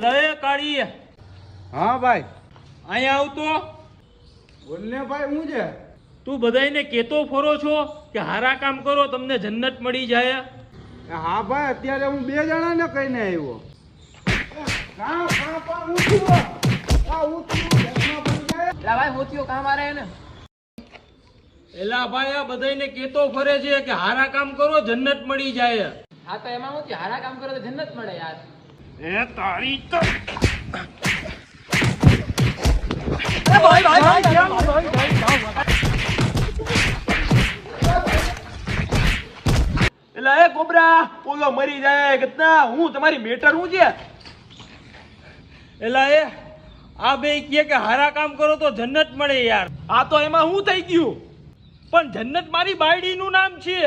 લે કાળી હા ભાઈ અહીંયા આવતો બોલને ભાઈ હું છે તું બધાયને કેતો ફરો છો કે હારા કામ કરો તમને જન્નત મળી જાય હા ભાઈ અત્યારે હું 2 જણાને કહીને આવ્યો ભાઈ હોતીઓ કામ આ રહે ને એલા ભાઈ આ બધાયને કેતો ફરે છે કે હારા કામ કરો જન્નત મળી જાય હા તો એમાં હું હારા કામ કરો તો જન્નત મળે યાર એ તારી તો એલા એ કોબરા ઓલો મરી જાય કેટલા હું તમારી મેટર હું છે એલા એ આ બે કહે કે હારા કામ કરો તો જન્નત મળે યાર આ તો એમાં હું થઈ ગયું પણ જન્નત મારી બાયડીનું નામ છે